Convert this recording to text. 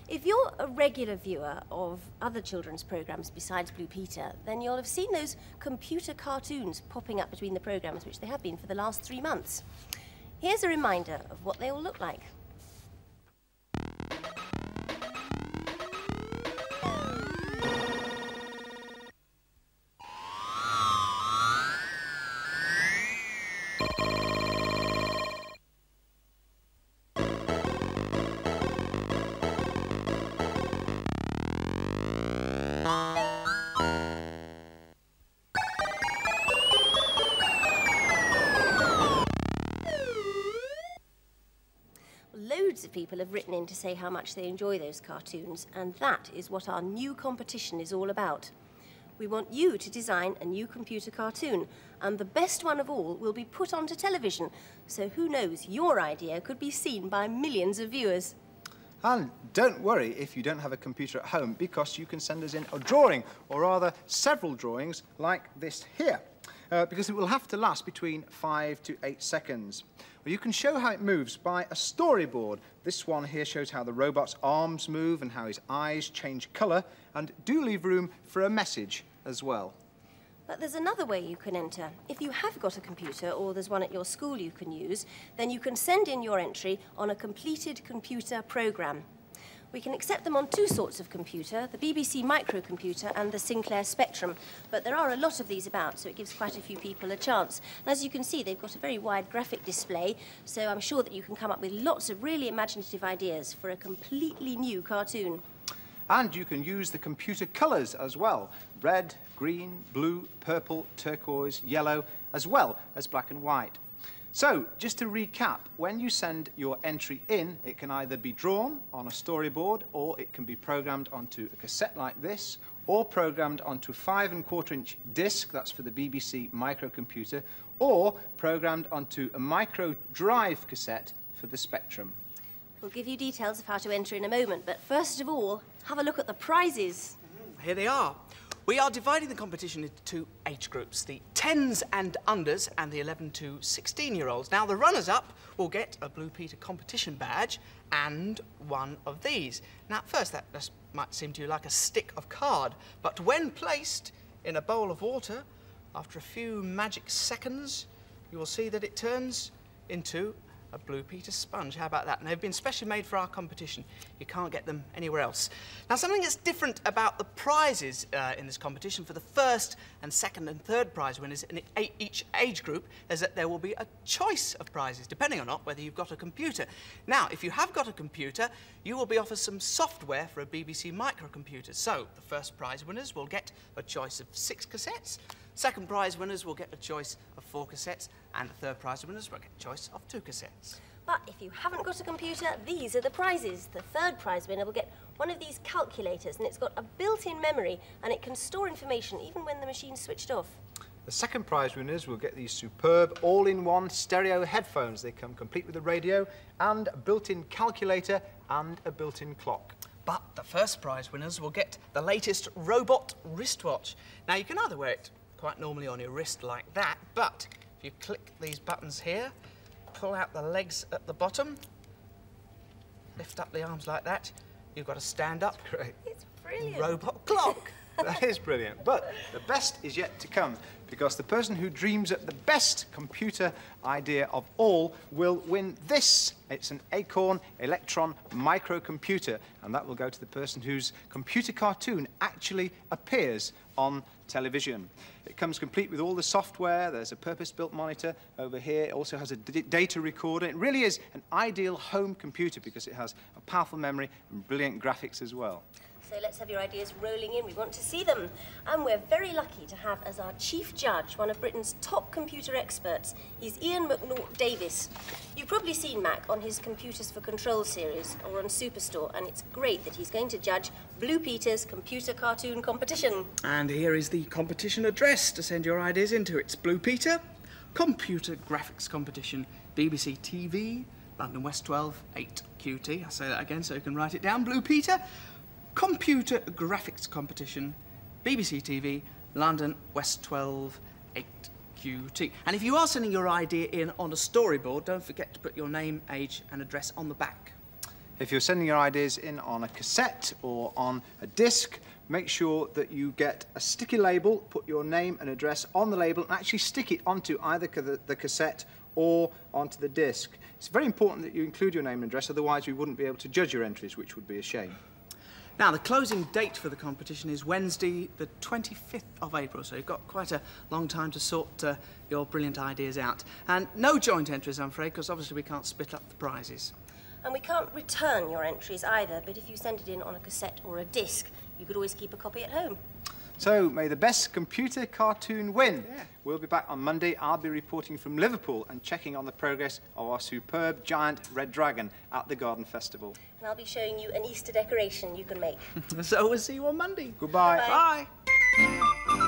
If you're a regular viewer of other children's programmes besides Blue Peter, then you'll have seen those computer cartoons popping up between the programmes, which they have been for the last 3 months. Here's a reminder of what they all look like. Loads of people have written in to say how much they enjoy those cartoons, and that is what our new competition is all about. We want you to design a new computer cartoon, and the best one of all will be put onto television, so who knows, your idea could be seen by millions of viewers. And don't worry if you don't have a computer at home, because you can send us in a drawing, or rather several drawings like this here. Because it will have to last between 5 to 8 seconds. Well, you can show how it moves by a storyboard. This one here shows how the robot's arms move and how his eyes change colour, and do leave room for a message as well. But there's another way you can enter. If you have got a computer, or there's one at your school you can use, then you can send in your entry on a completed computer programme. We can accept them on 2 sorts of computer, the BBC microcomputer and the Sinclair Spectrum, but there are a lot of these about, so it gives quite a few people a chance. And as you can see, they've got a very wide graphic display, so I'm sure that you can come up with lots of really imaginative ideas for a completely new cartoon. And you can use the computer colours as well. Red, green, blue, purple, turquoise, yellow, as well as black and white. So, just to recap, when you send your entry in, it can either be drawn on a storyboard, or it can be programmed onto a cassette like this, or programmed onto a 5 1/4-inch disc, that's for the BBC microcomputer, or programmed onto a micro drive cassette for the Spectrum. We'll give you details of how to enter in a moment, but first of all, have a look at the prizes. Here they are. We are dividing the competition into 2 age groups, the 10s and unders and the 11 to 16-year-olds. Now, the runners-up will get a Blue Peter competition badge and one of these. Now, at first, that just might seem to you like a stick of card, but when placed in a bowl of water, after a few magic seconds, you will see that it turns into a Blue Peter sponge. How about that? And they've been specially made for our competition. You can't get them anywhere else. Now, something that's different about the prizes in this competition for the first and second and third prize winners in each age group is that there will be a choice of prizes, depending on whether you've got a computer. Now, if you have got a computer, you will be offered some software for a BBC microcomputer. So, the first prize winners will get a choice of 6 cassettes, second prize winners will get a choice of 4 cassettes, and the third prize winners will get a choice of 2 cassettes. But if you haven't got a computer, these are the prizes. The third prize winner will get one of these calculators, and it's got a built-in memory, and it can store information even when the machine's switched off. The second prize winners will get these superb all-in-one stereo headphones. They come complete with a radio and a built-in calculator and a built-in clock. But the first prize winners will get the latest robot wristwatch. Now, you can either wear it quite normally on your wrist like that, but if you click these buttons here, pull out the legs at the bottom, lift up the arms like that, you've got a stand-up It's brilliant. robot clock. That is brilliant. But the best is yet to come, because the person who dreams up the best computer idea of all will win this. It's an Acorn Electron microcomputer, and that will go to the person whose computer cartoon actually appears on television. It comes complete with all the software. There's a purpose-built monitor over here. It also has a data recorder. It really is an ideal home computer because it has a powerful memory and brilliant graphics as well. So let's have your ideas rolling in. We want to see them. And we're very lucky to have as our chief judge one of Britain's top computer experts. He's Ian McNaught-Davis. You've probably seen Mac on his Computers for Control series or on Superstore, and it's great that he's going to judge Blue Peter's computer cartoon competition. And here is the competition address to send your ideas into. It's Blue Peter, Computer Graphics Competition, BBC TV, London West 12, 8QT. I'll say that again so you can write it down. Blue Peter, Computer Graphics Competition, BBC TV, London West 12, 8QT. And if you are sending your idea in on a storyboard, don't forget to put your name, age and address on the back. If you're sending your ideas in on a cassette or on a disc, make sure that you get a sticky label, put your name and address on the label, and actually stick it onto either the cassette or onto the disc. It's very important that you include your name and address, otherwise we wouldn't be able to judge your entries, which would be a shame. Now, the closing date for the competition is Wednesday, the 25th of April, so you've got quite a long time to sort your brilliant ideas out. And no joint entries, I'm afraid, because obviously we can't split up the prizes. And we can't return your entries either, but if you send it in on a cassette or a disc, you could always keep a copy at home. So, may the best computer cartoon win. Yeah. We'll be back on Monday. I'll be reporting from Liverpool and checking on the progress of our superb giant red dragon at the Garden Festival. And I'll be showing you an Easter decoration you can make. So we'll see you on Monday. Goodbye. Bye.